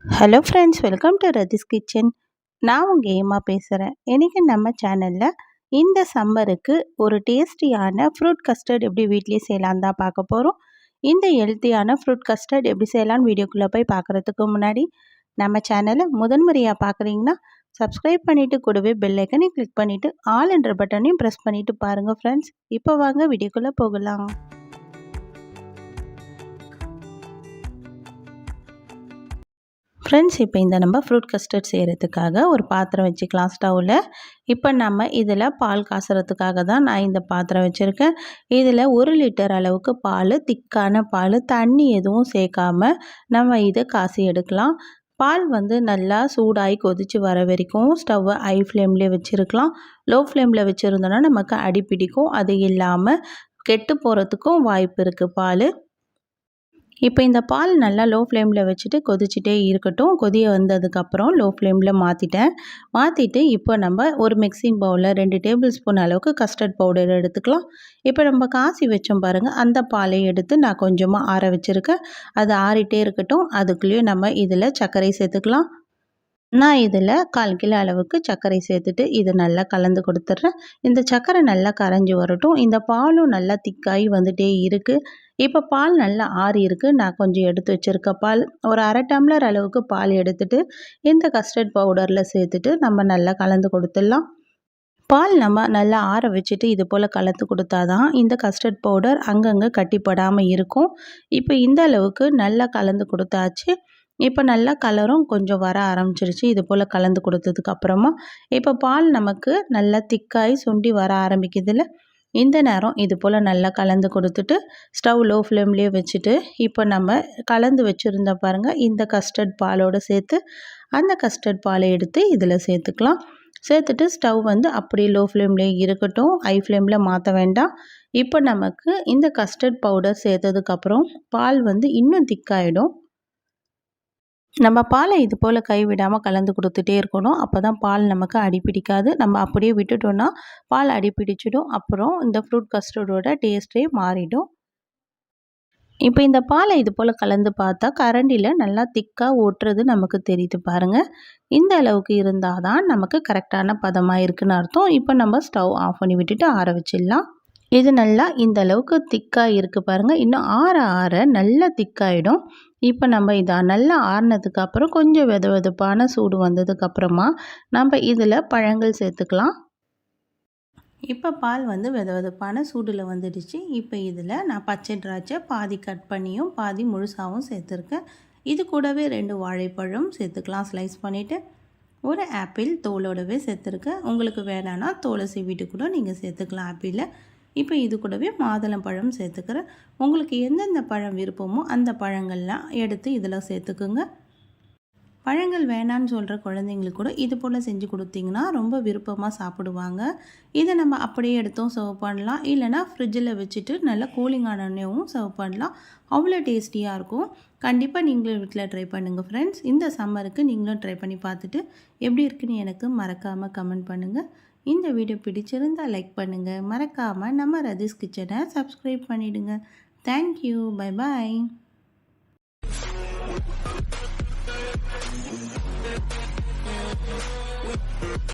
Hello friends, welcome to Rathi's kitchen. நான் உங்கள் ஏமா பேசுகிறேன். இன்றைக்கி நம்ம சேனலில் இந்த சம்மருக்கு ஒரு டேஸ்டியான ஃப்ரூட் கஸ்டர்ட் எப்படி வீட்லேயே செய்யலான்னு தான் பார்க்க போகிறோம். இந்த ஹெல்த்தியான ஃப்ரூட் கஸ்டர்ட் எப்படி செய்யலான்னு வீடியோக்குள்ளே போய் பார்க்குறதுக்கு முன்னாடி நம்ம சேனலை முதன்முறையாக பார்க்குறீங்கன்னா சப்ஸ்கிரைப் பண்ணிவிட்டு கூடவே பெல் ஐக்கனையும் கிளிக் பண்ணிவிட்டு ஆல் என்ற பட்டனையும் ப்ரெஸ் பண்ணிவிட்டு பாருங்கள் ஃப்ரெண்ட்ஸ். இப்போ வாங்க வீடியோக்குள்ளே போகலாம். ஃப்ரெண்ட்ஸ், இப்போ இந்த நம்ம ஃப்ரூட் கஸ்டர்ட் செய்கிறதுக்காக ஒரு பாத்திரம் வச்சுக்கலாம் ஸ்டவ்வில். இப்போ நம்ம இதில் பால் காசுறதுக்காக தான் நான் இந்த பாத்திரம் வச்சுருக்கேன். இதில் 1 லிட்டர் அளவுக்கு பால், திக்கான பால், தண்ணி எதுவும் சேர்க்காம நம்ம இதை காசி எடுக்கலாம். பால் நல்லா சூடாகி கொதித்து வர வரைக்கும் ஸ்டவ்வை ஹை ஃப்ளேம்லேயே வச்சுருக்கலாம். லோ ஃப்ளேமில் வச்சுருந்தோன்னா நமக்கு அடி பிடிக்கும். அது இல்லாமல் கெட்டு போகிறதுக்கும் வாய்ப்பு இருக்குது பால். இப்போ இந்த பால் நல்லா லோ ஃப்ளேமில் வச்சுட்டு கொதிச்சுட்டே இருக்கட்டும். கொதிய வந்ததுக்கப்புறம் லோ ஃப்ளேமில் மாற்றிட்டு இப்போ நம்ம ஒரு மிக்சிங் பவுலில் 2 டேபிள் ஸ்பூன் அளவுக்கு கஸ்டர்ட் பவுடர் எடுத்துக்கலாம். இப்போ நம்ம காசி வச்சோம் பாருங்கள், அந்த பாலை எடுத்து நான் கொஞ்சமாக ஆற வச்சுருக்கேன். அது ஆறிட்டே இருக்கட்டும். அதுக்குள்ளேயும் நம்ம இதில் சர்க்கரை சேர்த்துக்கலாம். நான் இதில் 1/4 கிலோ அளவுக்கு சர்க்கரை சேர்த்துட்டு இதை நல்லா கலந்து கொடுத்துட்றேன். இந்த சர்க்கரை நல்லா கரைஞ்சி வரட்டும். இந்த பாலும் நல்லா திக்காகி வந்துகிட்டே இருக்குது. இப்போ பால் நல்லா ஆறி இருக்குது. நான் கொஞ்சம் எடுத்து வச்சுருக்க பால் ஒரு 1/2 டம்ளர் அளவுக்கு பால் எடுத்துகிட்டு இந்த கஸ்டர்ட் பவுடரில் சேர்த்துட்டு நம்ம நல்லா கலந்து கொடுத்துடலாம். பால் நம்ம நல்லா ஆற வச்சுட்டு இது போல் கலந்து கொடுத்தா தான் இந்த கஸ்டர்ட் பவுடர் அங்கங்கே கட்டிப்படாமல் இருக்கும். இப்போ இந்த அளவுக்கு நல்லா கலந்து கொடுத்தாச்சு. இப்போ நல்லா கலரும் கொஞ்சம் வர ஆரம்பிச்சிருச்சு. இது போல் கலந்து கொடுத்ததுக்கப்புறமா இப்போ பால் நமக்கு நல்லா திக்காகி சுண்டி வர ஆரம்பிக்குதுல்ல, இந்த நேரம் இது போல் நல்லா கலந்து கொடுத்துட்டு ஸ்டவ் லோ ஃப்ளேம்லேயே வச்சுட்டு இப்போ நம்ம கலந்து வச்சுருந்த பாருங்கள், இந்த கஸ்டர்ட் பாலோடு சேர்த்து அந்த கஸ்டர்ட் பாலை எடுத்து இதில் சேர்த்துக்கலாம். சேர்த்துட்டு ஸ்டவ் அப்படியே லோ ஃப்ளேம்லேயே இருக்கட்டும். ஹை ஃப்ளேமில் மாற்ற வேண்டாம். இப்போ நமக்கு இந்த கஸ்டர்ட் பவுடர் சேர்த்ததுக்கப்புறம் பால் இன்னும் திக்காயிடும். நம்ம பாலை இது போல் கைவிடாமல் கலந்து கொடுத்துட்டே இருக்கணும். அப்போ தான் பால் நமக்கு அடிப்பிடிக்காது. நம்ம அப்படியே விட்டுட்டோன்னா பால் அடிப்பிடிச்சிடும். அப்புறம் இந்த ஃப்ரூட் கஸ்டர்டோட டேஸ்ட்டே மாறிடும். இப்போ இந்த பாலை இது போல் கலந்து பார்த்தா கரண்டியில் நல்லா திக்காக ஓட்டுறது நமக்கு தெரியுது பாருங்கள். இந்த அளவுக்கு இருந்தால் தான் நமக்கு கரெக்டான பதமாக இருக்குன்னு அர்த்தம். இப்போ நம்ம ஸ்டவ் ஆஃப் பண்ணி விட்டுட்டு ஆற வச்சிடலாம். இது நல்லா இந்த அளவுக்கு திக்காக இருக்குது பாருங்கள். இன்னும் ஆற ஆற நல்லா திக்காயிடும். இப்போ நம்ம இதை நல்லா ஆறினதுக்கப்புறம் கொஞ்சம் வெதுவெதுப்பான சூடு வந்ததுக்கப்புறமா நம்ம இதில் பழங்கள் சேர்த்துக்கலாம். இப்போ பால் வெதுவெதுப்பான சூடில் வந்துடுச்சு. இப்போ இதில் நான் பச்சை திராட்சை பாதி கட் பண்ணியும் பாதி முழுசாகவும் சேர்த்துருக்கேன். இது கூடவே 2 வாழைப்பழம் சேர்த்துக்கலாம் ஸ்லைஸ் பண்ணிவிட்டு. ஒரு ஆப்பிள் தோலோடவே சேர்த்துருக்கேன். உங்களுக்கு வேணான்னா தோலை சீவிட்டு கூட நீங்கள் சேர்த்துக்கலாம் ஆப்பிளை. இப்போ இது கூடவே மாதுளம்பழம் சேர்த்துக்கிறேன். உங்களுக்கு எந்தெந்த பழம் விருப்பமோ அந்த பழங்கள்லாம் எடுத்து இதில் சேர்த்துக்குங்க. பழங்கள் வேணான்னு சொல்கிற குழந்தைங்களுக்கு கூட இது போல் செஞ்சு கொடுத்தீங்கன்னா ரொம்ப விருப்பமாக சாப்பிடுவாங்க. இதை நம்ம அப்படியே எடுத்தும் சர்வ் பண்ணலாம். இல்லைனா ஃப்ரிட்ஜில் வச்சுட்டு நல்லா கூலிங் ஆனோடனேவும் சர்வ் பண்ணலாம். அவ்வளோ டேஸ்டியாக இருக்கும். கண்டிப்பாக நீங்களும் வீட்டில் ட்ரை பண்ணுங்கள் ஃப்ரெண்ட்ஸ். இந்த சம்மருக்கு நீங்களும் ட்ரை பண்ணி பார்த்துட்டு எப்படி இருக்குன்னு எனக்கு மறக்காமல் கமெண்ட் பண்ணுங்கள். இந்த வீடியோ பிடிச்சிருந்தால் லைக் பண்ணுங்கள். மறக்காமல் நம்ம ரதிஸ் கிச்சனை சப்ஸ்கிரைப் பண்ணிவிடுங்க. தேங்க்யூ. Bye bye.